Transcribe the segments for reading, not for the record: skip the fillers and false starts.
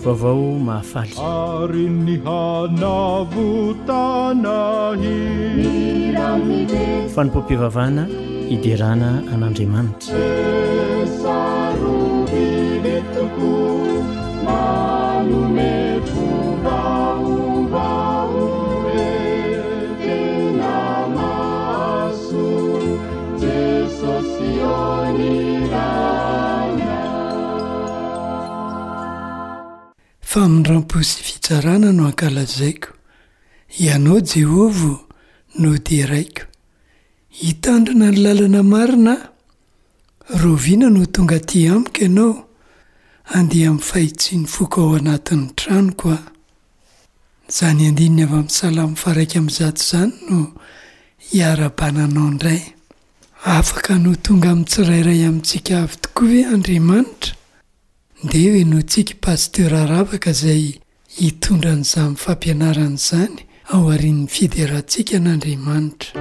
vaovao mahafaly ary ny hanavotanahy fanompom-pivavahana iderana an'Andriamanitra sarobiletoko manome fovaovao e tena maso Jesosy onirana famindram-posy fitsarana no ankalazaiko ianao Jehova no diraiko hitandrina ny lalana marina roviana no tonga aty amiko ianao andeha amin'ny fahitsiny foko ao anatin'ny tranoko a zany andininy avy amin'ny salamo faraika amin'zato zany no hiara-bananao indray afaka no tonga amin'ny tsirairay amintsika avy tokoa hoe Andriamanitra nde hoe no tsika pasteura ravaka izay hitondra n'izany fampianarana izany ao arin'ny fideratsika n'Andriamanitra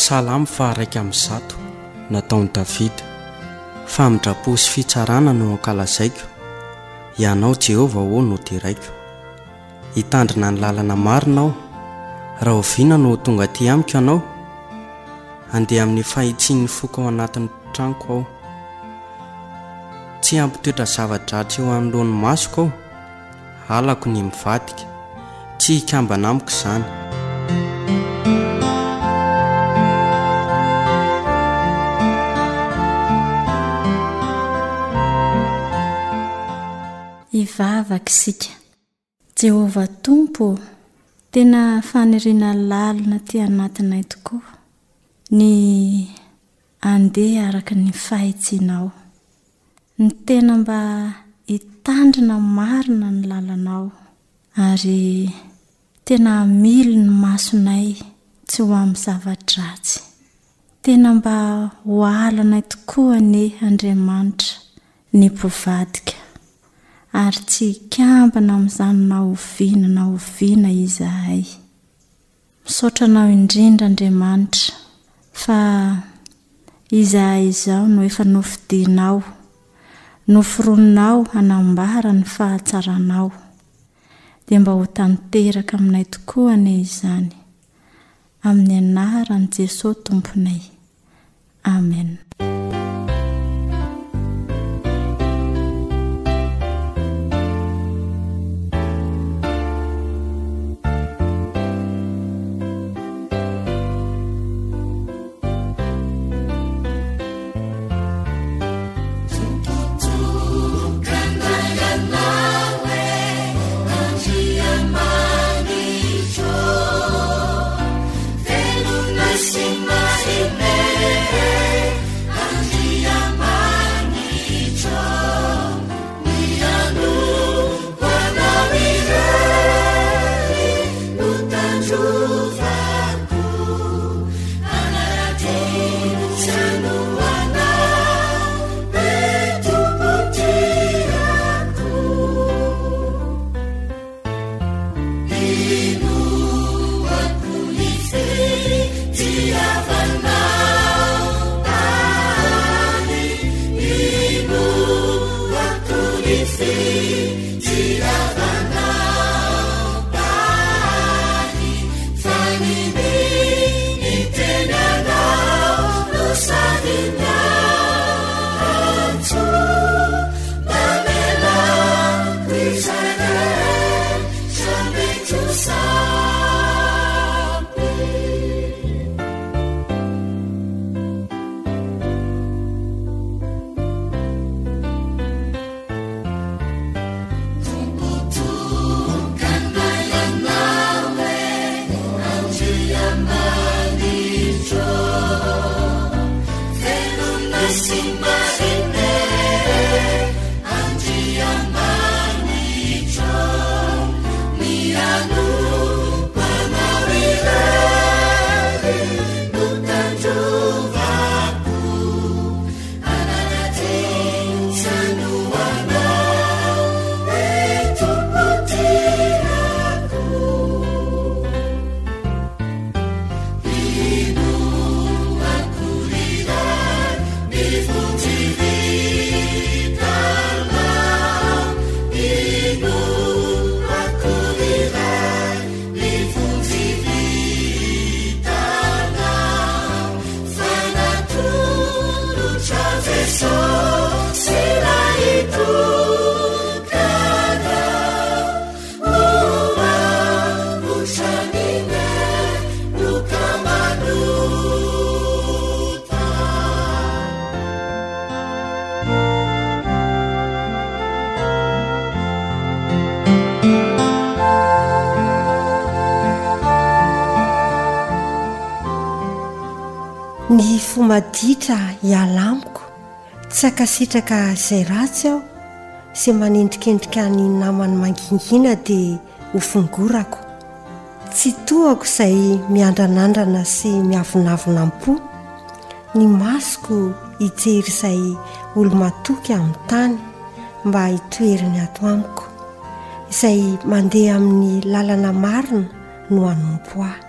Salamo faharaika amin'ny zato nataon'i Davida. Famindrapo sy fitsarana no ankalazaiko, ianao Jehova o no diraiko. Hitandrina ny lalana marinao, raha oviana no tonga aty amiko ianao, andeha amin'ny fahitsin'ny foko ao anatin'ny tranoko aho. Tsy ampitoetra zava-dratsy eo anoloan'ny masoko aho, halako ny mivadika. Tsy tsy hikambana amiko izany. Ivavaka isika. Jehova Tompo, tena faniriana lalina ty anatinay tokoa ny andeha araka ny fahitsinao, ny tena mba hitandrina marina ny lalanao, ary tena mily ny masonay tsy ho amin'ny zava-dratsy. Tena mba ho alanay tokoa ny Andriamanitra ny mpivadika, ary tsy hikambana amin'izany na oviana izahay. Misaotranao indrindra Andriamanitra fa izahay izao no efa nofidianao, noforononao hanambara ny fahatsaranao, dia mba ho tanteraka aminay tokoa ny izany. Amin'ny anaran'i Jesosy Tomponay. Amen. Ny fomaditra hialamiko, tsy akasitraka izay ratsy aho, sy manendrikendrika ny namany mangingina dia ho fongorako. Tsy tohako izay miandranandrana sy miavonavonam-po, ny masoko hijery izay olo-matoky amin'ny tany mba hitoeriny ato amiko, izay mandeha amin'ny lalana marina no hanompo ahy.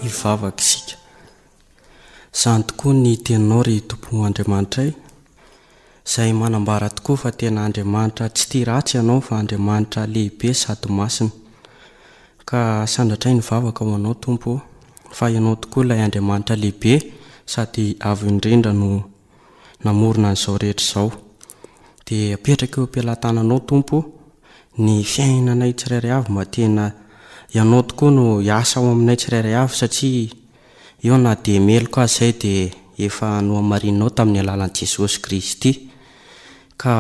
Ivavaka isika. Izany tokoa ny teninao ry Tompo Andriamanitra, izay manambara tokoa fa tena Andriamanitra tsy tia ratsy ianao, fa Andriamanitra lehibe sady masina. Ka sandratray ny vavaka ho anao Tompo, fa fa ianao tokoa ilay Andriamanitra lehibe sady avo indrindra no namorona an'izao rehetra izao. Dia apetraka eo am-pialantananao Tompo ny fiainanay tsirairay avy mba tena ianao tokoa no hiasa ao aminay tsirairay avy, satria eo na dia meloka azy izay dia efa nohamarinao tamin'ny alalan'i Jesosy Kristy. Ka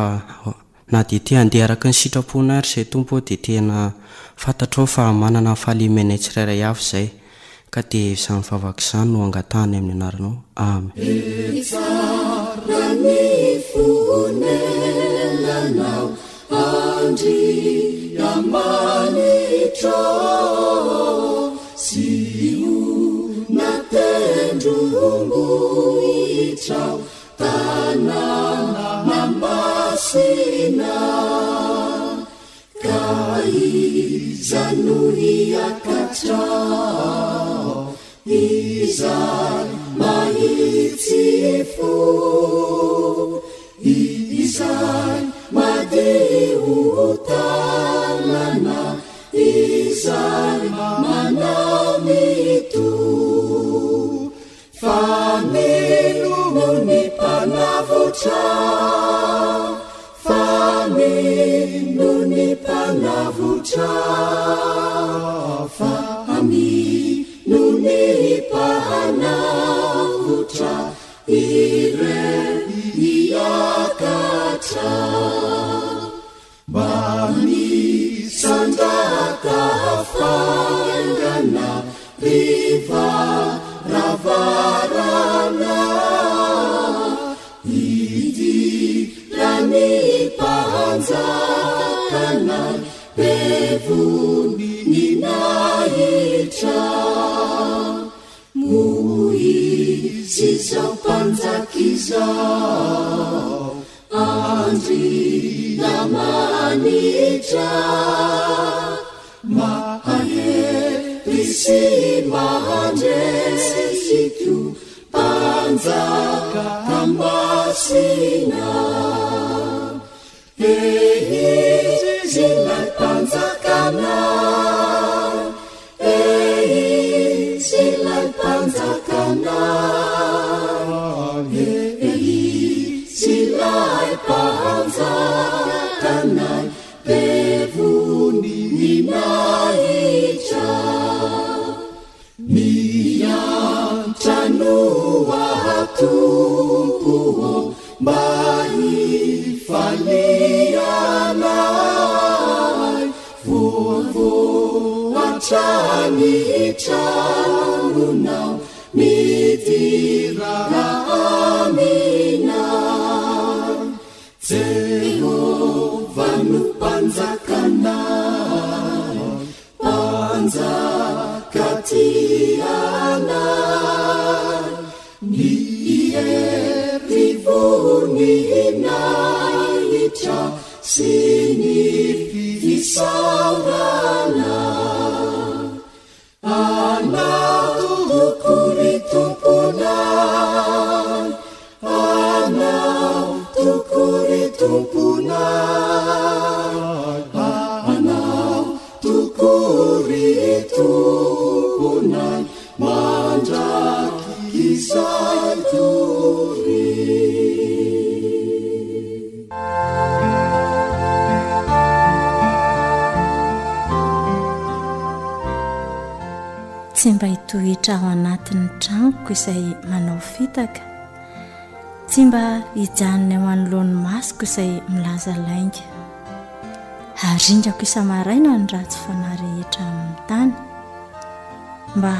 na dia te handeha araka ny sitraponay ary izay Tompo dia tena fantatrao fa manana fahalimenay tsirairay avy izay. Ka dia izany vavaka izany no angatahany amin'ny anaranao. Amen. Andri amanitra siu natendrumbuitra tanana nambasina kaizanuriakatra izay mahitsifu izay madiutanana izay manamitu famino ni panavotra famino ni panavotra famino ni panavotra ire iakatra bani sandaka fangana riva ravarana idi rani panzakana bevuni ninaitra muisi zao panzakizao andri namanitra mahaherisi mahandresitu panzaka tambasina zilai panzakana zilai panzakana zilai panzakana bevuni ninaitra niantanua Tumpo mahifalianay voavoatrany tranonao midira aminay Jehova no panjakanay panjaka ty anay ny hery voninahitra sy ny fisaorana anao tokory tomponay anao tokory tomponay anao tokory tomponay mandraky izay tory. Tsy mba hitohitra ao anatin'ny tranoko izay manao fitaka, tsy mba hijanona eo anoloan'ny masoko izay milaza lainga, arindrako isa-maraina ny ratsy fanahy rehetra amin'ny tany, mba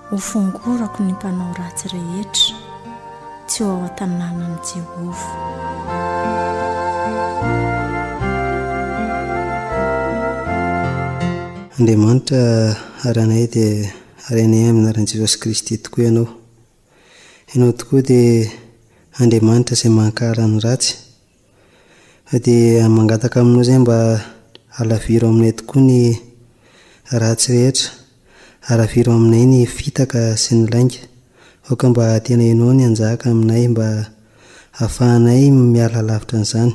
ho fongorako ny mpanao ratsy rehetra, tsy ho ao an-tanànan'i Jehova. Andriamanitra aranay dia aranay amin'ny anaran'i Jesosy Kristy tokoa ianao. Ianao tokoa dia Andriamanitra izay mankara ny ratsy, dia mangataka aminao izay mba halaviro aminay tokoa ny ratsy rehetra, halaviro aminay ny fitaka sy ny lainga, aoka mba tena ianao ny anjaka aminay mba hahafahanay miala lavitra n'izany.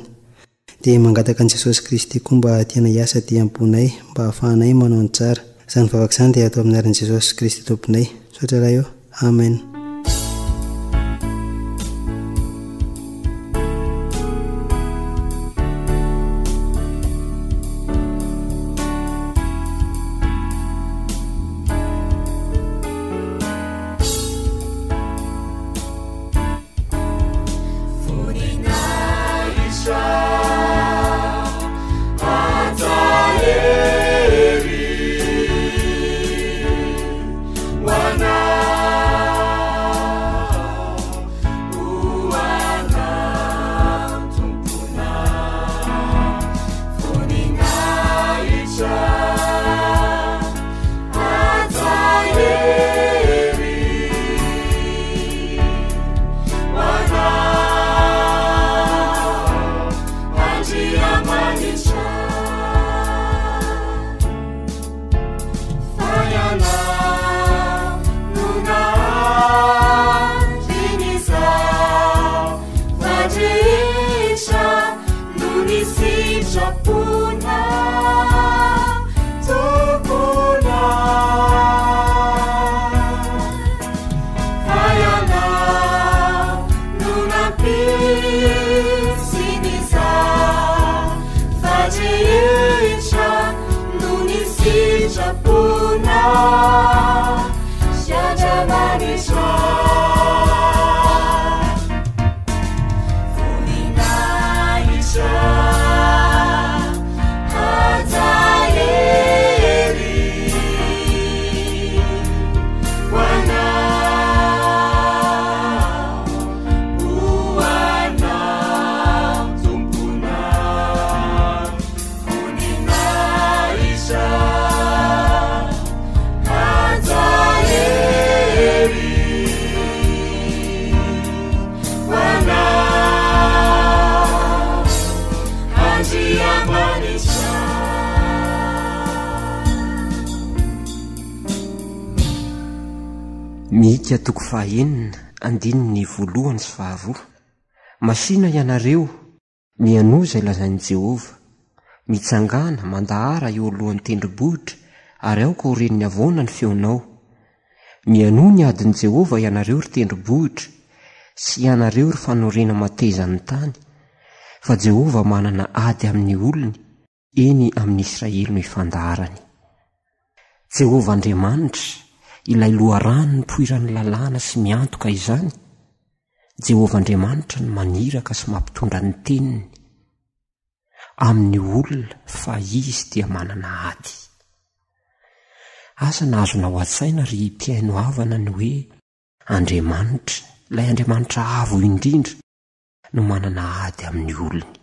Dia mangataka an'i Jesosy Kristy koa mba tena hiasa dia ambonay mba hahafahanay manao ny tsara, izany vavaka izany dia atao amin'ny aran'i Jesosy Kristy tomponay. Sotra raha eo. Amen. Mika toko fahaenina andininy voalohany sy faharoa. Masina ianareo mianoza ilazain'i Jehova, mitsangana mandahara eo alohan'ny tendrombohitra ary aoka ho reniny avoana ny feonao. Mianoa ny adin'i Jehova ianareo ry tendrombohitra sy ianareo ry fanorena mateza ny tany, fa Jehova manana ady amin'ny olony, eny amin'ny Israely no ifandaharany. Jehova Andriamanitra ilay loharano ny poiran'ny lalàna sy miantoka izany. Jehova Andriamanitra ny maniraka sy mampitondra ny teniny amin'ny olona, fa izy dia manana ady. Asa nahazona ho an-tsaina ry mpiaino havana ny hoe Andriamanitra, ilay Andriamanitra avo indrindra no manana ady amin'ny olony.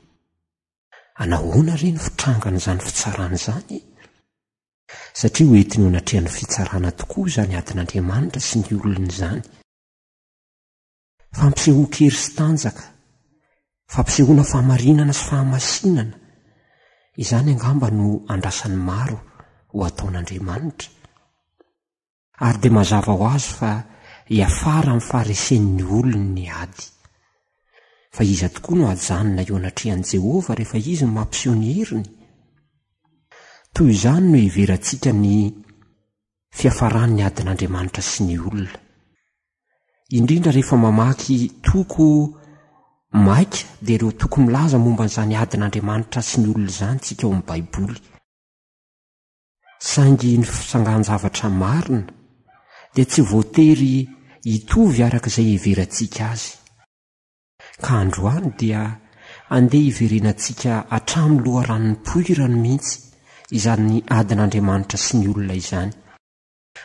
Anahoana re ny fitrangana izany fitsarana izany? Satria ho entiny ho natrehan'ny fitsarana tokoa izany adin'Andriamanitra sy ny olony izany. Fampisehoan-kery sy tanjaka, fampisehoana fahamarinana sy fahamasinana, izany angamba no andrasany maro ho ataon'Andriamanitra. Ary dia mazava ho azy fa hiafara amin'ny faharesen'ny olony ny ady. Fa iza tokoa no ajanona eo anatrehan'i Jehova rehefa izy no mampiseho ny heriny? Toy izany no hiverantsika ny fiafaran'ny adin'Andriamanitra sy ny olona. Indrindra rehefa mamaky toko maika dia ireo toko milaza momba n'izany adin'Andriamanitra sy ny olona izany tsika ao amin'ny Baiboly. Saingy ny fisangan-javatra marina dia tsy voatery hitovy arak'izay hiverantsika azy. Ka androany dia andeha hiverenantsika hatramin'ny loharanon'ny poirany mihitsy izany adin'Andriamanitra sy ny olona izany.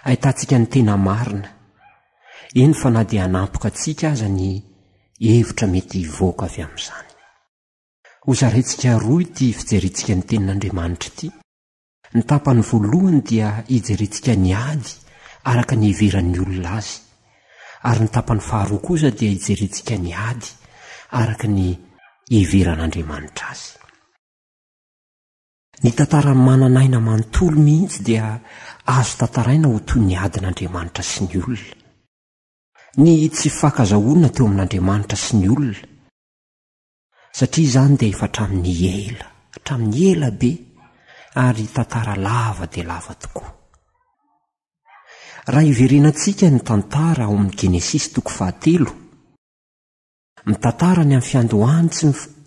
Ahitantsika ny tena marina. Eny fa na dia hanampoka antsika aza ny hevitra mety hivoaka avy amin'izany. Hozarentsika roa ity fijerentsika ny tenin'Andriamanitra ity. Ny tapany voalohany dia hijerentsika ny ady araka ny hiveran'ny olona azy, ary ny tapany faharoa kosa dia hijerentsika ny ady araka ny hiveran'Andriamanitra azy. Ny tantara mananaina manontolo mihitsy dia azo tantaraina ho toy ny adin'Andriamanitra sy ny olona. Ny tsy fankazahoana teo amin'Andriamanitra sy ny olona, satria izany dia efa hatramin'ny ela be, ary tantara lava dia lava tokoa. raha iverenantsika ny tantara ao amin'ny Genesisy 3, mitantara ny amin'ny fiandohany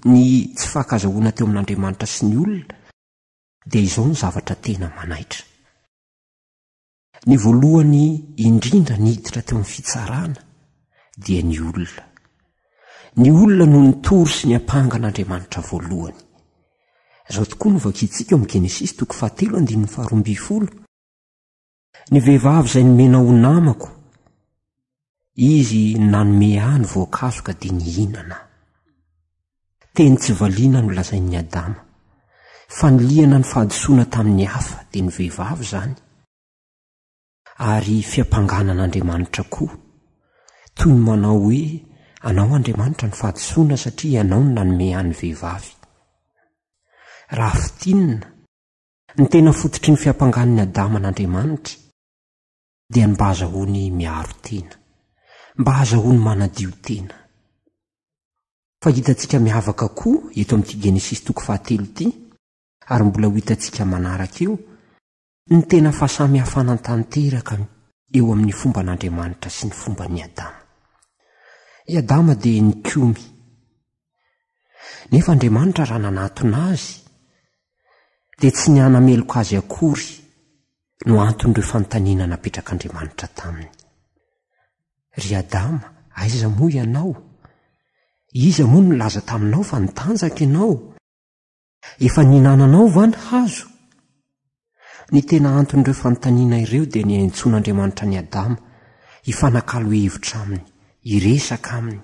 ny tsy fahakazahoana teo amin'Andriamanitra sy ny olona, dia izao ny zavatra tena manaitra. Ny voalohany indrindra niditra teo amin'ny fitsarana dia ny olona. Ny olona no nitory sy ny ampangan'Andriamanitra voalohany. Izao tokoa no vakintsika ao amin'ny Genesisy 3:12. Ny vehivavy izay nomena ho namako, izy nanome ahy ny voankazo ka dia nihinana. Teny tsy valiana no lazain'ny Adama, fa niliana ny fahadosoana tamin'ny hafa dia ny vehivavy izany, ary fiampanganan'Andriamanitra koa, toy ny manao hoe anao Andriamanitra ny fahadosoana satria ianao no nanome ahy ny vehivavy. Raha fitinina, ny tena fototry ny fiampangan'ny Adama n'Andriamanitra dia ny mba azahoany miaro tena, mba azahoany manadio tena. Fa hitantsika miavaka koa eto amin'ity Genesisy 3 ary mbola ho hitantsika manaraka eo ny tena fahasamihafana tanteraka eo amin'ny fomban'Andriamanitra sy ny fomban'ny Adama. I Adama dia nikomy, nefa Andriamanitra raha nanatona azy dia tsy nianameloka azy akory no anton'ireo fanontaniana napetrak'Andriamanitra taminy. Ry Adama, aiza moa ianao? Iza moa no laza taminao fa nitanjaka ianao? Efa nihinananao va ny hazo? Ny tena anton'ireo fanontaniana ireo dia ny antsoin'Andriamanitra ny Adama hifanakalo hevitra aminy, hiresaka aminy.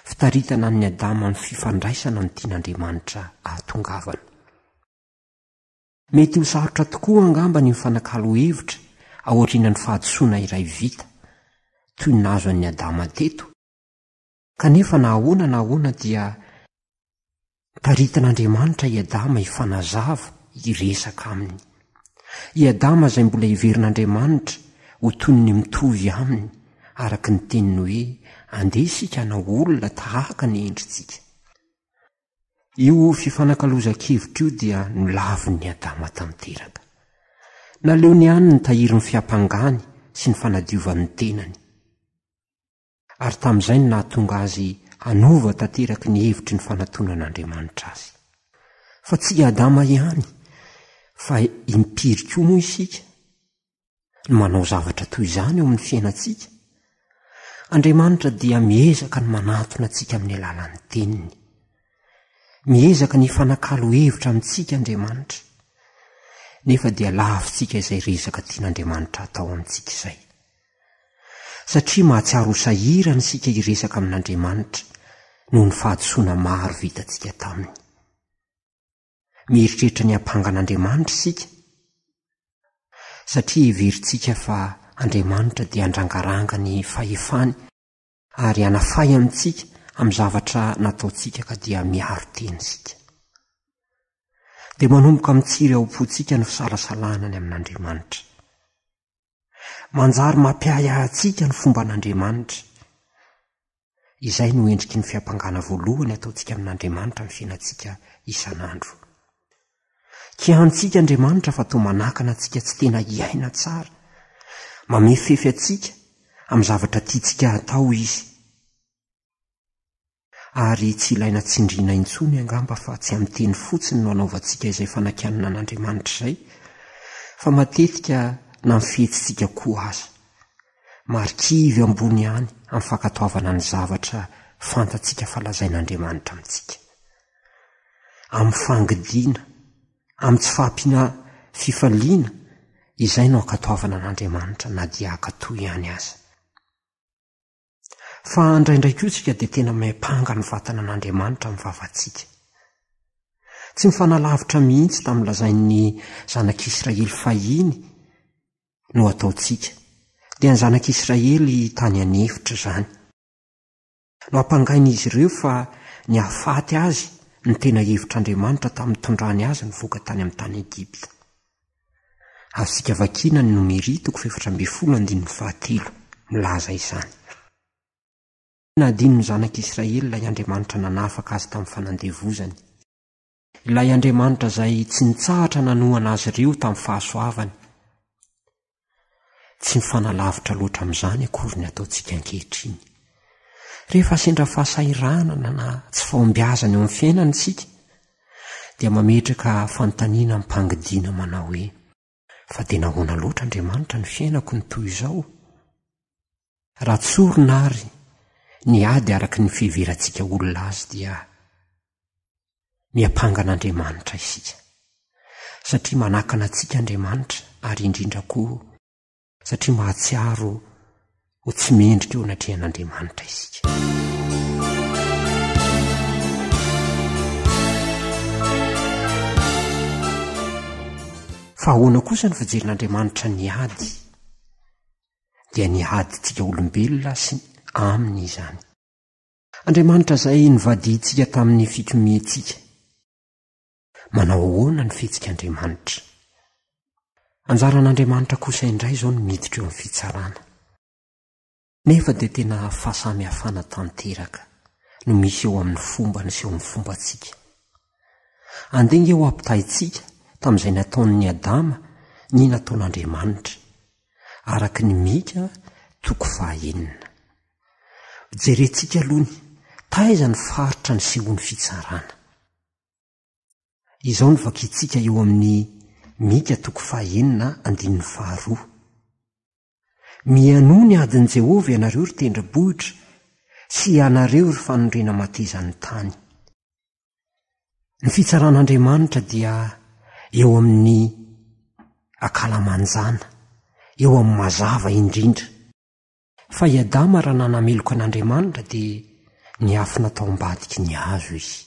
Fitaritana ny Adama ny fifandraisana ny tian'Andriamanitra ahatongavana. Mety ho sarotra tokoa angamba ny mifanakalo hevitra aoriana ny fahadosoana iray vita, toy ny nazo an'ny Adama teto. Kanefa na ahoana dia taritan'Andriamanitra i Adama hifanazava, hiresaka aminy. I Adama izay mbola hiverin'Andriamanitra ho toy ny mitovy aminy, araka ny teniny hoe andeha isika hanao olona tahaka ny endritsika. Io fifanakaloza-kevitra io dia nolavon'ny Adama tanteraka. Naleony ihany ny tahiry ny fiampangany sy ny fanadiovan'ny tenany. Ary tamin'izay no nahatonga azy hanova tanteraky ny hevitry ny fanatonan'Andriamanitra azy. Fa tsy Adama ihany, fa impiry koa moa isika no manao zavatra toy izany eo amin'ny fiainantsika. Andriamanitra dia miezaka ny manatona antsika amin'ny alalan'ny teniny. Miezaka ny fanakalo hevitra amintsika Andriamanitra. Nefa dia lavintsika izay resaka tian'Andriamanitra atao amintsika izay. Satria mahatsiaro sahirana isika hiresaka amin'Andriamanitra noho ny fahadosoana maro vitantsika taminy. Mieritreritra ny ampangan'Andriamanitra isika, satria heverintsika fa Andriamanitra dia andrangaranga ny fahefany ary hanafay amintsika amin'ny zavatra nataontsika ka dia miaro teny isika. Dia manomboka mitsiry ao-pontsika ny fisalasalana ny amin'Andriamanitra. Manjary mampiaya antsika ny fomban'Andriamanitra. Izay no endriky ny fiampangana voalohany ataontsika amin'Andriamanitra ny fiainantsika isan'andro. Kiantsika Andriamanitra fa toa manakana antsika tsy tena hiaina tsara, mamefefy antsika amin'ny zavatra tiantsika atao izy. Ary tsy ilaina tsindriana intsony angamba fa tsy amin'ny teny fotsiny no anaovantsika izay fanakianana an'Andriamanitra izay, fa matetika na mifetsitsika koa aza. Marikivy ambony ihany amin'ny fankatoavana ny zavatra fantatsika falazain'Andriamanitra amintsika. Amin'ny fangidiana, amin'ny tsy fahampiana fifaliana, izay no ankatoavana an'Andriamanitra na dia akatoa ihany aza. Fa indraindray koa tsika dia tena mampanga ny vatana an'Andriamanitra amin'ny vavantsika. Tsy mifanalavitra mihitsy tamin'ny lazain'ny zanak'Israely fahiny no ataontsika, dia ny zanak'Israely tany anefitra izany. No ampangain'izy ireo fa ny hafaty azy ny tena hevitr'Andriamanitra tamin'ny tondrany azy nivoaka tany amin'ny tany Egipta. Avy vakina ny Nomery 4:7 milaza izany. Nadino ny zanak'Israely ilay Andriamanitra nanafaka azy tamin'ny fanandevozany. Ilay Andriamanitra izay tsy nitsahatra nanohana azy ireo tamin'ny fahasoavany. tsy mifanalavitra loatra amin'izany akory ny ataontsika ankehitriny. Rehefa sendra fahasairanana na tsy fahombiazana eo amin'ny fiainana isika dia mametraka fanontaniana mpangidiana manao hoe fa dia nahoana loatra Andriamanitra ny fiainako ny toy izao? Raha tsorona ary ny ady araka ny fiheverantsika olona azy dia miampangan'Andriamanitra isika, satria manakana antsika Andriamanitra, ary indrindra koa satria mahatsiaro ho tsy mendrika eo anatrehan'Andriamanitra isika. Fa ahoana kosa ny fijerin'Andriamanitra ny ady? Dia ny adintsika olombelona sy aminy izany. Andriamanitra izay nivadintsika tamin'ny fikomiantsika, manao ahoana ny fihetsika-Andriamanitra? Anjaran'Andriamanitra kosa indray izao ny miditra eo amin'ny fitsarana. Nefa dia tena fahasamihafana tanteraka no misy eo amin'ny fombany sy eo amin'ny fombantsika. Andenga eo ampitahintsika tamin'izay nataon'ny Adama ny nataon'Andriamanitra, araka ny Mika 9:9. Jerentsika aloha ny taiza ny faritra ny sehoan'ny fitsarana. Izao ny vakintsika eo amin'ny Mika 9:2. Mianoa ny adin'i Jehovah ianareo ry tendrombohitra, sy ianareo ry fanondrena matezan'ny tany. Ny fitsaran'Andriamanitra dia eo amin'ny akalamanjana, eo amin'ny mazava indrindra. Fa i Adama raha nanameloka an'Andriamanitra dia niafina tao ambadiky ny hazo izy.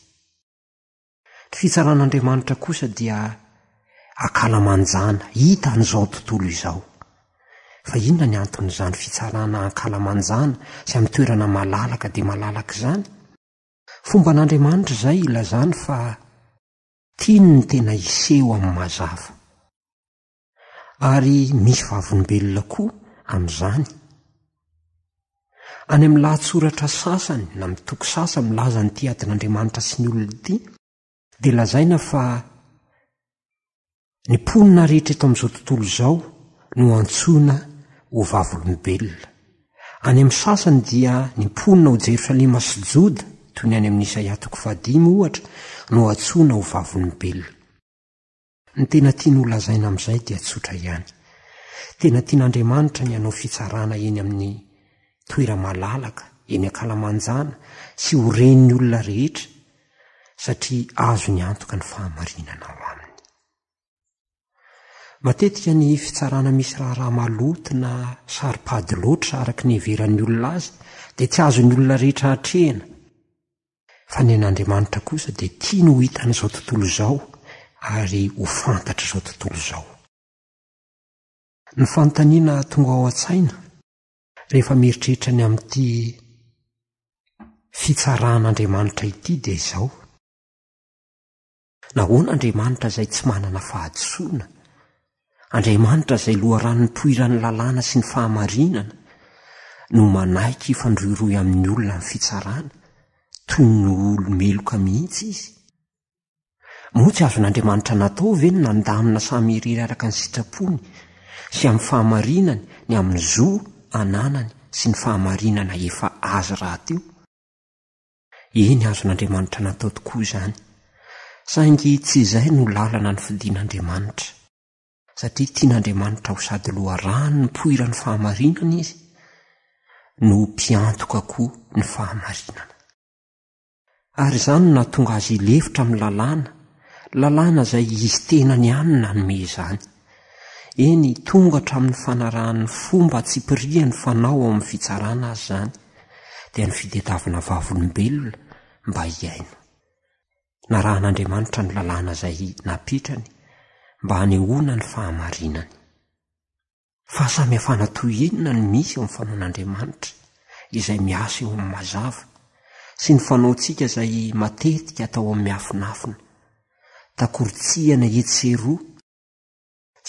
Ny fitsaran'Andriamanitra kosa dia akalamanjana, hita an'izao tontolo izao. Fa inona ny anton'izany fitsarana akalamanjana sy amin'ny toerana malalaka dia malalaka izany? Fomban'Andriamanitra izay ilazany fa tiany ny tena iseho amin'ny mazava. Ary misy vavolombelona koa amin'izany. Any amin'ny lahatsoratra sasany na amin'ny toko sasany milaza ny ity adin'Andriamanitra sy ny olona ity, dia lazaina fa ny mponina rehetra eto amin'izao tontolo izao no antsoina ho vavolombelona. Any amin'ny sasany dia ny mponina ho Jerosalema sy Joda, toy ny any amin'ny Isaia 5 ohatra, no antsoina ho vavolombelona. Ny tena tiany ho lazaina amin'izay dia tsotra ihany. Tena tian'Andriamanitra ny hanao fitsarana eny amin'ny toera malalaka, eny ankalamanjana sy ho ren'ny olona rehetra, satria azo ny antoka ny fahamarinana ao aminy. Matetika ny fitsarana misy raha maloto na saripady loatra araka ny heveran'ny olona azy dia tsy azo ny olona rehetra hatrehana. Fa ny an'Andriamanitra kosa dia tiany ho hitan'izao tontolo izao ary ho fantatra izao tontolo izao. Ny fanontaniana tonga ao an-tsaina rehefa mieritreritra ny amin'ity fitsaran'Andriamanitra ity dia izao: nahoana Andriamanitra izay tsy manana fahadisoana, Andriamanitra izay loharan'ny poiran'ny lalàna sy ny fahamarinana, no manaiky ifandroiroy amin'ny olona ny fitsarana toy ny olomeloka mihitsy izy? Moa tsy azon'Andriamanitra natao ve ny nandamina samy irery araka ny sitrapony sy amin'ny fahamarinany, ny amin'ny zo, ananany sy ny fahamarinana efa azy rahateo? Eny azon'Andriamanitra natao tokoa izany, saingy tsy izay no lalana ny fidian'Andriamanitra, satria tian'Andriamanitra ho sady loharano ny poiran'ny fahamarinana izy, no mpiantoka koa ny fahamarinana. Ary izany no nahatonga azy ilefitra amin'ny lalàna izay izy tenany ihany nanome izany. Eny tonga hatramin'ny fanarahan'ny fomba tsy pirian'ny fanao ao amin'ny fitsarana azy izany, dia ny fitadiavana vavolombelona mba hiaino. Narahan'Andriamanitra ny lalàna izay napetrany mba hanehoana ny fahamarinany. Fahasamihafana toy inona ny misy eo amin'ny fanaon'Andriamanitra izay miasa eo amin'ny mazava sy ny fanaontsika izay matetika atao amin'ny miafinafina, takoritsihana etseroa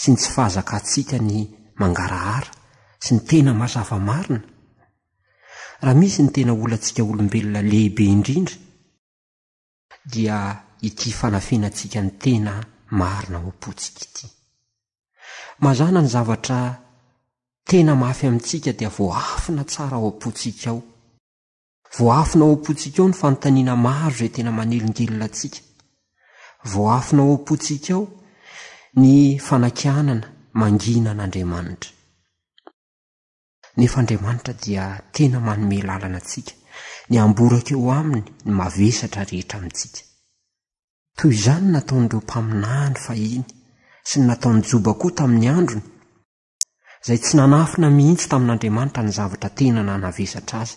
sy ny tsy fahazakatsika ny mangarahara sy ny tena mazava marina. Raha misy ny tena olantsika olombelona lehibe indrindra dia ity fanafenantsika ny tena marina ho apotsika ity. Mazana ny zavatra tena mafy amintsika dia voafina tsara ao am-pontsika ao. Voafina ao am-pontsika ao ny fanontaniana maro izay tena manelingelina antsika. Voafina ao am-pontsika ao ny fanakianana mangina an'Andriamanitra. Nefa Andriamanitra dia tena manome lalana antsika, ny amboraka eo aminy ny mavesatra rehetra amintsika. Toy izany nataon'ireo mpaminany fahiny sy ny nataon'ny Joba koa tamin'ny androny, izay tsy nanafina mihitsy tamin'Andriamanitra ny zavatra tena nanavesatra azy.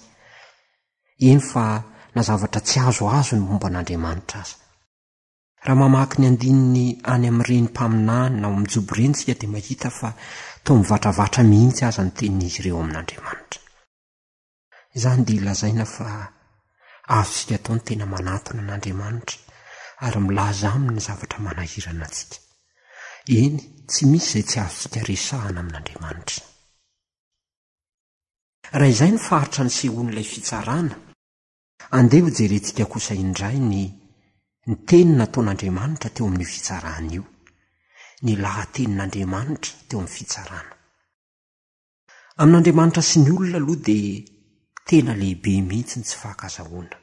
Eny fa na zavatra tsy azo ny momba an'Andriamanitra aza. Raha mamaky ny andininy any amin'ireny mpaminany na ao amin'ny Joba ireny tsika dia mahita fa toa mivatravatra mihitsy aza ny tenin'izy ireo amin'Andriamanitra. Izany dia ilazaina fa azontsika atao ny tena manatona an'Andriamanitra ary milaza aminy ny zavatra manahirana antsika. Eny, tsy misy izay tsy azontsika resahana amin'Andriamanitra. Raha izay ny faritra ny sehoan'ilay fitsarana, andeha ho jerentsika kosa indray ny teny nataon'Andriamanitra teo amin'ny fitsarana io, ny lahatenin'Andriamanitra teo amin'ny fitsarana. Amin'Andriamanitra sy ny olona aloha dia tena lehibe mihitsy ny tsy fahakazahoana.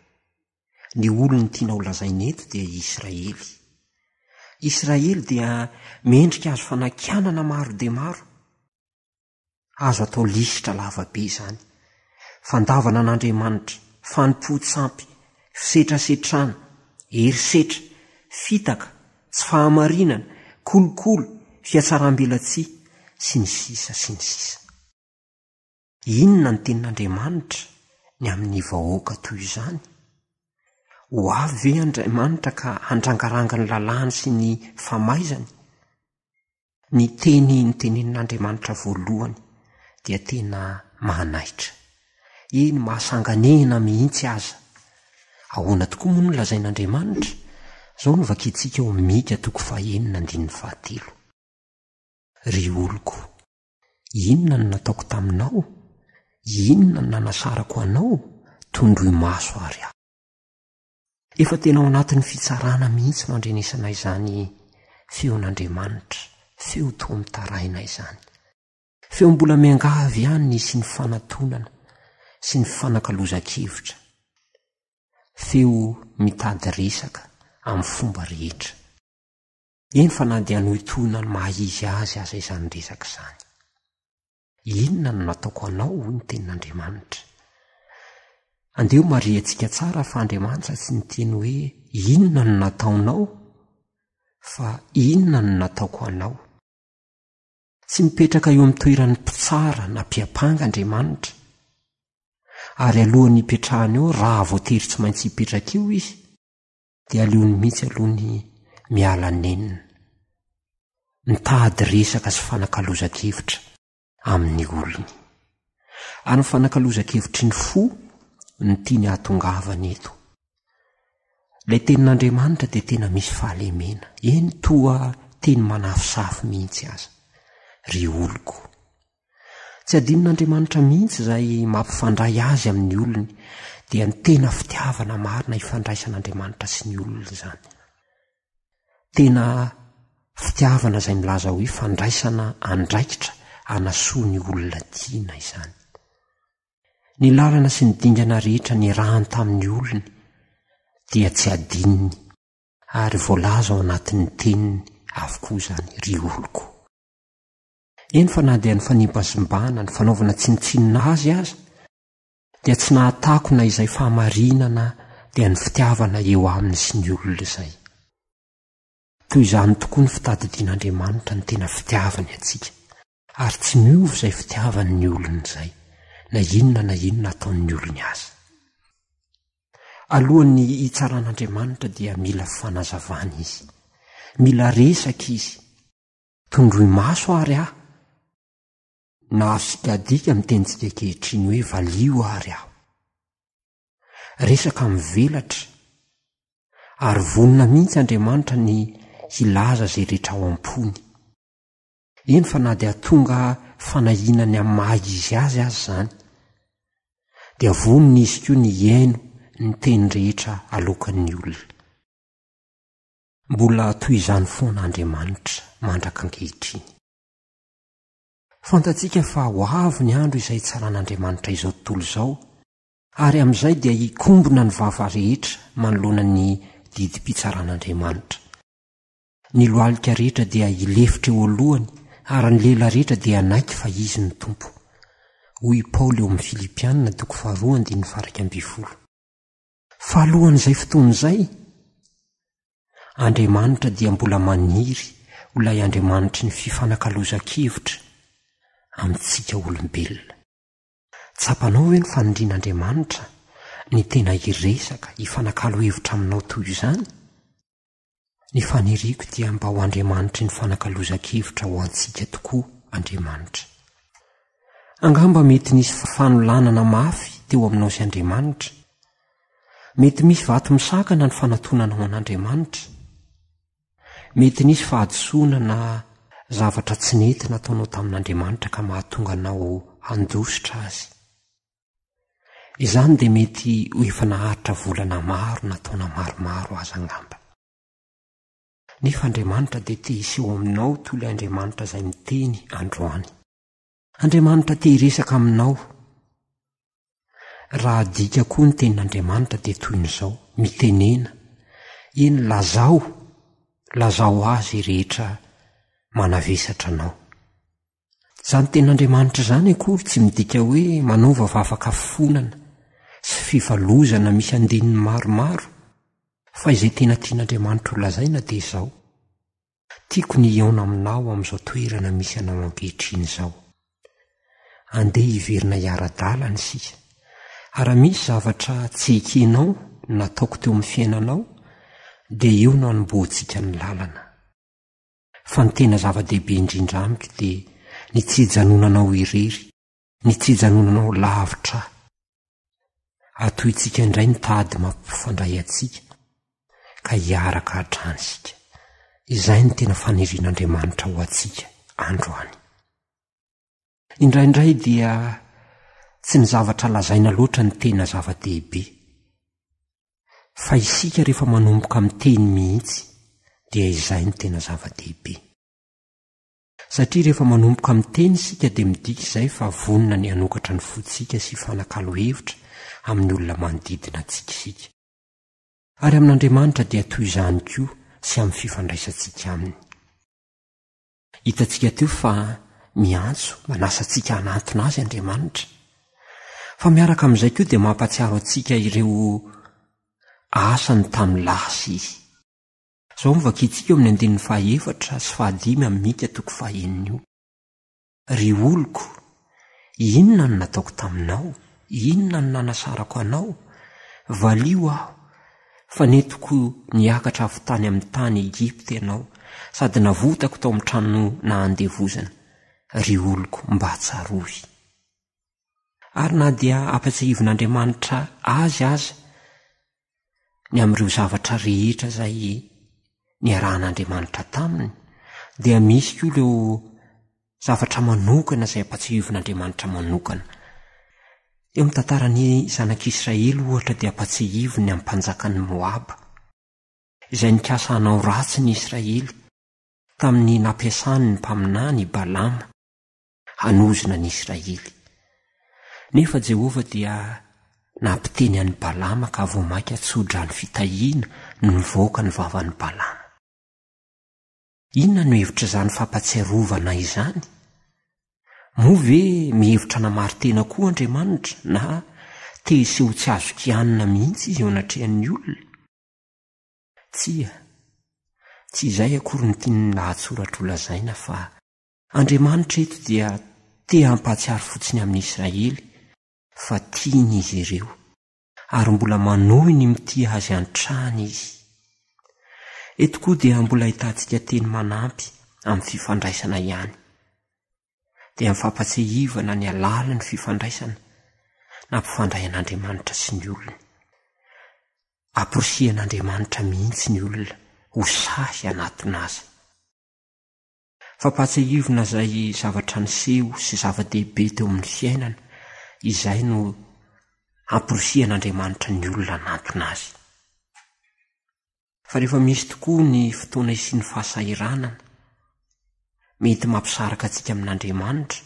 Ny olony tiana ho lazaina eto dia Israely. Israely dia mendrika azo fanakianana maro dia maro. Azo atao lisitra lavabe izany. Fandavana an'Andriamanitra, fanompo-tsampy, fisetrasetrana, herisetra, fitaka, tsy fahamarinana, kolokolo, fiatsaram-belatsia, sy ny sisa sy ny sisa. Inona ny tenin'Andriamanitra ny amin'ny vahoaka toy izany? Ho avy ve Andriamanitra ka handrangaranga ny lalàny sy ny famaizany? Ny teny tenenin'Andriamanitra voalohany dia tena mahanaitra. Eny mahasanganena mihitsy aza. Ahoana tokoa moa no lazain'Andriamanitra? Zao no vakintsika eo amin'ny Mika 9:7. Ry oloko, inona no nataoko taminao? Inona no nanasarako anao? Tondroy maso ary aho. Efa tena ao anatin'ny fitsarana mihitsy no andrenesana izany feon'Andriamanitra, feo toa mitaraina izany. Feo mbola miangavy ihany sy ny fanatonana sy ny fanakalozan-kevitra. Feo mitady resaka amin'ny fomba rehetra. Eny fa na dia anohitoana ny mahizy azy aza izany resaka izany. Inona no nataoko anao ny tenin'Andriamanitra? Andeo mariantsika tsara fa Andriamanitra tsy niteny hoe inona no nataonao, fa inona no nataoko anao. Tsy mipetraka eo amin'ny toeran'ny mpitsara na mpiapanga Andriamanitra. Ary alohan'ny hipetrahany eo, raha voatery tsy maintsy hipetraka eo izy, dia aleony mihitsy alohany miala nenina, mitady resaka sy fanakalozan-kevitra amin'ny olony. Ary ny fanakalozan-kevitry ny fo ny tiany ahatongavana eto. Ilay tenin'Andriamanitra dia tena misy fahalemena. Eny toa teny manafisafy mihitsy aza. Ry oloko, tsy adinon'Andriamanitra mihitsy izay mampifandray azy amin'ny olony, dia ny tena fitiavana marina ifandraisan'Andriamanitra sy ny olona izany. Tena fitiavana izay milaza hoe fandraisana andraikitra anasoa ny olona tiana izany. Ny lalana sy ny dingana rehetra ny rahany tamin'ny olony dia tsy adininy ary voalaza ao anatin'ny teniny avokoa izany, ry oloko. Eny fa na dia ny fanimbazimbana, ny fanaovana tsinotsinona azy aza, dia tsy nahatako na izay fahamarinana dia ny fitiavana eo aminy sy ny olona izay. Toy izany tokoa ny fitadidian'Andriamanitra ny tena fitiavany atsika, ary tsy miova izay fitiavany ny olona izay, na inona ataon'ny olony aza. Alohan'ny hitsaran'Andriamanitra dia mila fanazavana izy, mila resaka izy. Tondroy maso ary aho, na sikadika mitentsika kehitriny hoe valio ary aho. Resaka mivelatra, ary vonina mihitsy Andriamanitra ny hilaza izay rehetra ao am-pony. Eny fa na dia tonga fanahinany amin'ny maha-izy azy izany, dia vonina izy koa ny hiaino ny teny rehetra alokan'ny olona. Mbola toy izany foana Andriamanitra mandraka ankehitriny. fantatsika fa ho avy ny andro izay tsaran'Andriamanitra izao tontolo izao, ary amin'izay dia hikombona ny vava rehetra manoloana ny didim-pitsaran'Andriamanitra. Ny lohalika rehetra dia hilefitra eo alohany, ary ny lela rehetra dia naiky fa izy ny tompo. Hoy Paoly eo amin'ny Filipianina 2:20. Fa alohan'izay fotoan'izay, Andriamanitra dia mbola maniry ho ilay Andriamanitry ny fifanakaloza-kevitra amintsika olombelona. Tsapanao hoe ny fanindrin'Andriamanitra ny tena iresaka hifanakalo hevitra aminao toy izany? Ny faniriako dia mba ho Andriamanitry ny fanakaloza-kevitra ho antsika tokoa Andriamanitra. Angamba mety nisy fanolanana mafy teo aminao sy Andriamanitra. Mety misy vato misakana ny fanatonanao an'Andriamanitra. Mety nisy fahadisoana na zavatra tsy nety nataonao tamin'Andriamanitra ka mahatonga anao handositra azy. Izany dia mety ho efa naharitra volana maro nataona maromaro azy angamba. Nefa Andriamanitra dia te hiseho aminao toy ilay Andriamanitra izay miteny androany. Andriamanitra te hiresaka aminao. Raha dika koa ny tenin'Andriamanitra dia toy n'izao, mitenena, eny lazao azy rehetra manavesatra anao. Izany tenin'Andriamanitra izany akory tsy midika hoe manaova vavaka fonana sy fivalozana misy andininy maromaro, fa izay tena tian'Andriamanitra ho lazaina dia izao: tiako ny iaona aminao amin'izao toerana misy anao ankehitriny izao. Andeha hiverina hiara-dalana isika. Ary misy zavatra tsy ekenao nataoko teo amin'ny fiainanao, dia eo no hanomboantsika ny lalana. Fa ny tena zava-dehibe indrindra amiko dia ny tsy hijanonanao irery, ny tsy hijanonanao lavitra. Atointsika indray ny tady mampifandray antsika ka hiaraka hatrany isika. Izay ny tena fanirian'Andriamanitra ho antsika androany. Indraindray dia tsy ny zavatra lazaina loatra ny tena zava-dehibe, fa isika rehefa manomboka miteny mihitsy dia izay ny tena zava-dehibe. Satria rehefa manomboka miteny isika dia midika izay fa vonona ny hanokatra ny fotsika sy fanakalo hevitra amin'ny olona manodidina antsika isika. Ary amin'Andriamanitra dia toy izany koa sy amin'ny fifandraisantsika aminy. Hitantsika teo fa miantso manasantsika hanantona azy Andriamanitra. Fa miaraka amin'izay koa dia mampatsiaro antsika ireo asany tamin'ny lasa izy. Izao mivakitsika amin'ny 4 sy 5 amin'ny Mika 9. Ry oloko, inona no nataoko taminao? Inona no nanasarako anao? Valio aho, fa netoko niakatra avy tany amin'ny tany Egipta ianao, sady navotako tao amin'ny trano nahandevozana. Ry oloko, mba tsarovy. Ary na dia ampatsiahivin'Andriamanitra azy aza ny amin'ireo zavatra rehetra izay niarahan'Andriamanitra taminy, dia misy koa ireo zavatra manokana izay ampatsiahivin'Andriamanitra manokana. Eo amin'ny tantaran'ny zanak'Israely ohatra dia ampatsiahiviny amin'ny mpanjakan'ny Moaba, izay nikasa hanao ratsy ny Israely tamin'ny nampiasany ny mpaminany Balama hanozona ny Israely. Nefa Jehova dia nampiteny an'i Balama ka voamaika tsodra ny fitahiana no nivoaka ny vavan'ny Balama. Inona no hevitra izany fampatsiarovana izany? Moa ve mihevitra namartena koa Andriamanitra na te hiseho tsy azo kianina mihitsy izy eo anatrehan'ny olona? Tsia, tsy izay akory ny tiany lahatsoratra ho lazaina, fa Andriamanitra eto dia te hampatsiaro fotsiny amin'ny Israely fa tiany izy ireo, ary mbola manohy ny mitia azy an-trany izy. Eto koa dia mbola ahitantsika teny manampy amin'ny fifandraisana ihany. Dia amin'ny fampatsiahivana ny alala ny fifandraisana nampifandray an'Andriamanitra sy ny olona. Aporosian'Andriamanitra mihitsy ny olona ho sahy anatona azy. Fampatsiahivana izay zavatra niseho sy zava-dehibe teo amin'ny fiainana, izay no aporosian'Andriamanitra ny olona anatona azy. Fa rehefa misy tokoa ny fotoana isian'ny fahasahiranana, mety mampisaraka antsika amin'Andriamanitra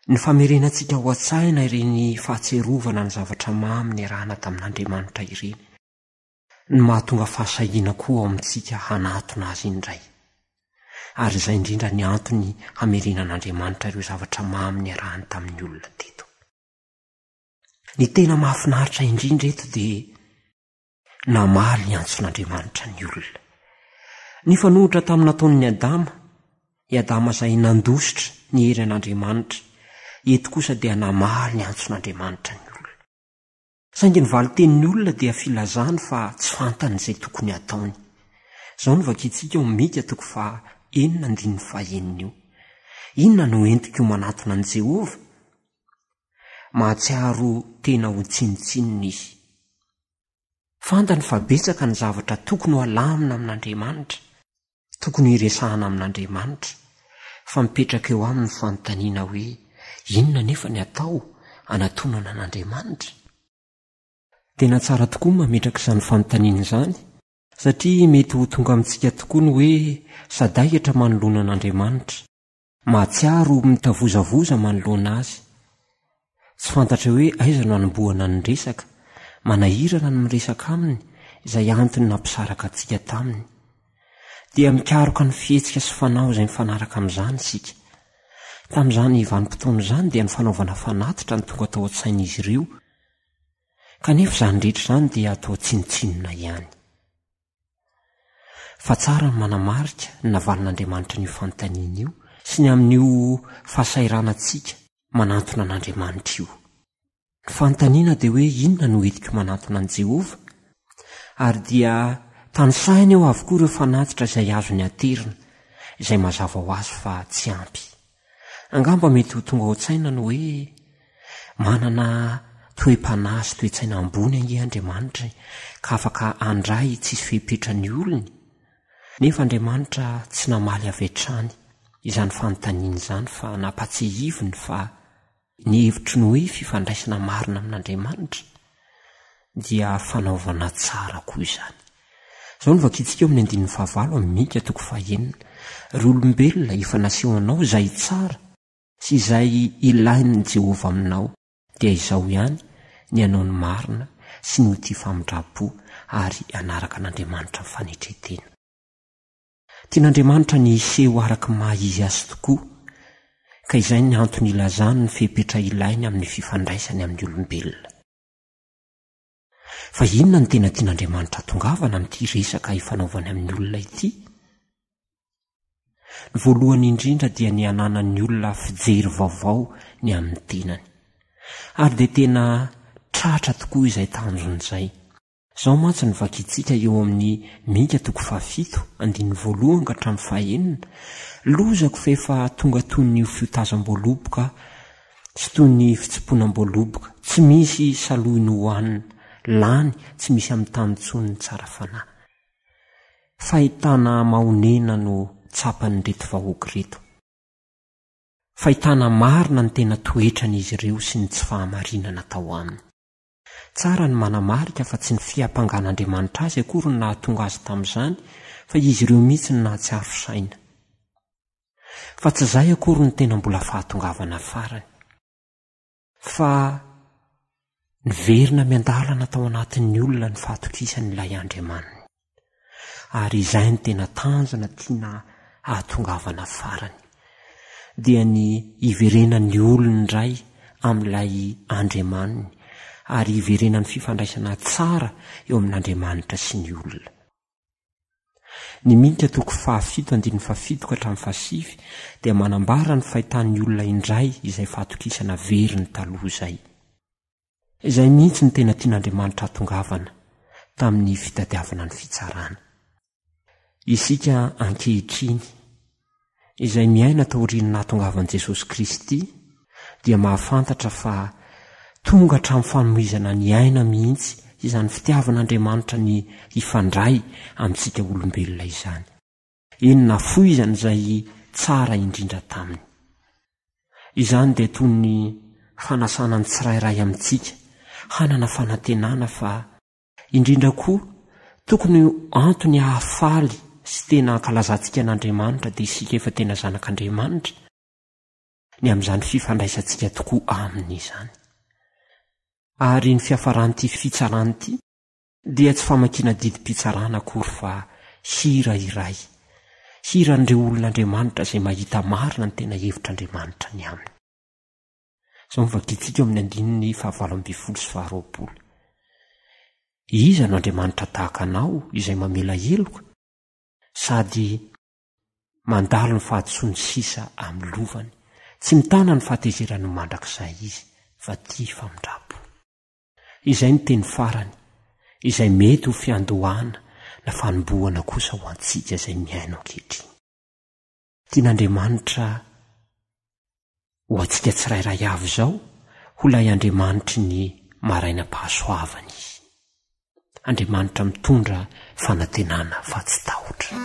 ny famerenantsika ho a-tsaina ireny fahatserovana ny zavatra maminy rahana tamin'Andriamanitra ireny ny mahatonga fahasahiana koa ao amintsika hanatona azy indray. Ary izay indrindra ny antony hamerenan'Andriamanitra ireo zavatra maminy rahany tamin'ny olona teto. Ny tena mahafinaritra indrindra eto dia namaly ny antson'Andriamanitra ny olona. Ny fanohitra tamin'ny nataon'ny i Adama izay nandositra ny hery an'Andriamanitra, eto kosa dia namaly ny antson'Andriamanitra ny olona. Saingy ny valitenin'ny olona dia filazany fa tsy fantany izay tokony ataony. Izao no vakintsika ao Mika 4:9. Inona no entiko manatona an' Jehova? Mahatsiaro tena ho tsinitsinina izy. Fantany fa betsaka ny zavatra tokony ho alamina amin'Andriamanitra, tokony hiresahana amin'Andriamanitra, fa mipetraka eo aminy fanontaniana hoe inona nefa ny atao anatonana an'Andriamanitra? Tena tsara tokoa mametraka izany fanontaniana izany, satria mety ho tonga amintsika tokoa ny hoe sadaikatra manoloana an'Andriamanitra, mahatsiaro mitavozavoza manoloana azy. Tsy fantatra hoe aiza no anombohana ny resaka, manahirana ny miresaka aminy izay antony nampisaraka antsika taminy. Dia mikaroka ny fihetsika sy fanao izay mifanaraka amin'izany isika. Tamin'izany vanim-potoana izany dia ny fanaovana fanatitra ny tonga tao an-tsain'izy ireo, kanefa izany rehetra izany dia atao tsinitsinina ihany. Fa tsara ny manamarika ny navalin'Andriamanitra n'io fanontaniana io sy ny amin'io fahasairanantsika manantona an'Andriamanitra io. Ny fanontaniana dia hoe inona no entiko manantona an' Jehova? Ary dia tanisaina eo avokoa ireo fanatitra izay azo ny aterina, izay mazava ho azy fa tsy ampy. Angamba mety ho tonga ao an-tsaina no hoe manana toe-panahy sy toe-tsaina ambony ange Andriamanitra ka afaka andray tsisy fehipetra ny olony. Nefa Andriamanitra tsy namaly avy hatrany izany fanontaniana izany, fa nampatsehiviny fa ny hevitry ny hoe fifandraisana marina amin'Andriamanitra dia fanaovana tsara koa izany. Izao no vakintsika eo amin'ny 5 amin'ny Mika 4:9. Ry olombelona, efa nasehoanao izay tsara sy izay ilain'ny Jehova aminao, dia izao ihany ny anao ny marina sy ny ho tia famindrapo ary anaraka an'Andriamanitra mifanetretena. Tian'Andriamanitra ny iseho araka maha-izy azy tokoa, ka izay ny antony ilazany ny fehipetra ilainy amin'ny fifandraisany amin'ny olombelona. Fa inona ny tena tian'Andriamanitra tongavana amin'ity resaka ifanaovany amin'ny olona ity? Ny voalohany indrindra dia ny ananan'ny olona fijery vaovao ny amin'ny tenany. Ary dia tena tratra tokoa izay tanjon'izay. Izao mantsy ny vakintsika eo amin'ny Mika 7:1-5. Lozako fa efa tonga toy ny fiotazam-boaloboka sy toy ny fitsimponam-boaloboka, tsy misy salohiny hohanina, lany tsy misy amin'ny tany intsony ny tsara fanahy. Fahitana mahonena no tsapany reto vahoaka reto. Fahitana marina ny tena toetran'izy ireo sy ny tsy fahamarinana tao aminy. Tsara ny manamarika fa tsy ny fihampangan'Andriamanitra azy akory ny nahatonga azy tamin'izany, fa izy ireo mihitsy ny nahatsiaro saina. Fa tsy izay akory ny tena mbola fahatongavana farany, fa niverina miandalana tao anatin'ny olona ny fahatokisany'ilay Andriamaniny. Ary izay ny tena tanjona tiana hahatongavana farany, dia ny iverenan'ny olona indray amin'ilay Andriamaniny, ary iverenan'ny fifandraisana tsara eo amin'Andriamanitra sy ny olona. Ny Mika 5:7-7 dia manambara ny fahitan'ny olona indray izay fahatokisana veriny taloha izay. Izay mihitsy ny tena tian'Andriamanitra hatongavana tamin'ny fitadiavana ny fitsarana. Isika ankehitriny izay miaina tao aorian'ny nahatongavan'i Jesosy Kristy dia mahafantatra fa tonga hatramin'ny fanomezana ny aina mihitsy izany fitiavan'Andriamanitra ny ifandray amintsika olombelona izany. Eny nafoizany izay tsara indrindra taminy. Izany dia toy ny fanasana ny tsirairay amintsika, hanana fanantenana, fa indrindra koa tokony antony hahafaly sy tena hankalazantsika an'Andriamanitra dia isika efa tena zanak'Andriamanitra, ny amin'izany fifandraisantsika tokoa aminy izany. Ary ny fiafaran'ity fitsaranyity dia tsy famakiana didim-pitsarana akory fa hira iray, hiran'ireo olon'Andriamanitra izay mahita marina ny tena hevitr'Andriamanitra ny aminy. Izao mivakitsika amin'ny 19:20. Iza no Andriamanitra tahaka anao izay mamela heloka sady mandalo ny fahatsoany sisa amin'ny lovany, tsy mitana ny fahatezerany mandrakizay izy fa tia famindrapo. Izay ny teny farany izay mety ho fiandohana na fanombohana kosa ho antsika izay miaino ankehitriny. Tian'Andriamanitra ho antsika tsirairay avy izao ho lay Andriamanitry ny maraina-pahasoavana izy. Andriamanitra mitondra fanantenana fa tsy tahotra.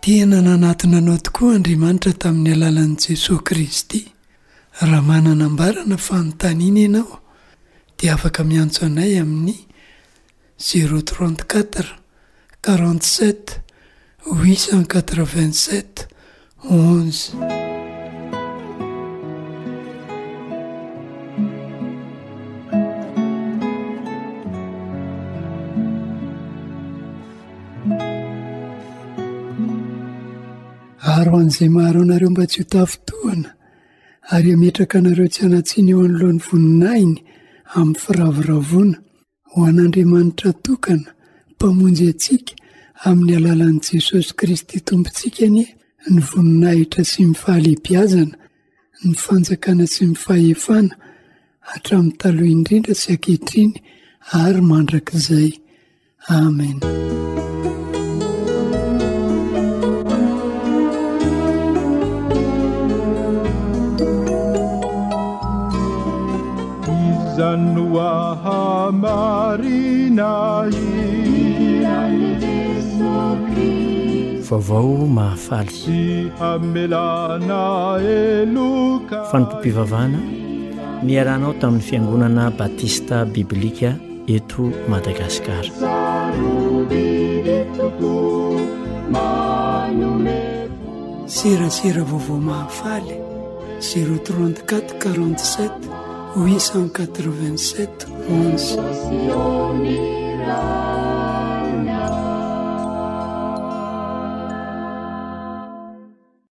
Tena nanatona anao tokoa Andriamanitra tamin'ny alalan'i Jesosy Kristy. Raha manana ambarana fanontaniana ianao dia afaka miantso anay amin'ny 034 47 887 11. Aro an'izay maro anareo mba tsy ho tafitohana ary ametraka anareo tsy anatsiany eo anolohan'ny voninainy amin'ny firavoravoana ho an'Andriamanitra tokana mpamonjy antsika amin'ny alalan'i Jesosy Kristy tompontsika ny voninahitra sy ny fahalehibiazana, ny fanjakana sy ny fahefana hatramin'ny taloha indrindra sy ankehitriny ary mandrakizay. Amen. Izanoa hamarina vaovao mahafaly sy hamelana eloka fanompom-pivavahana niaranao tamin'ny fiangonana batista biblika eto Madagasikara. Serasera vaovao mahafaly 034 47 887 11.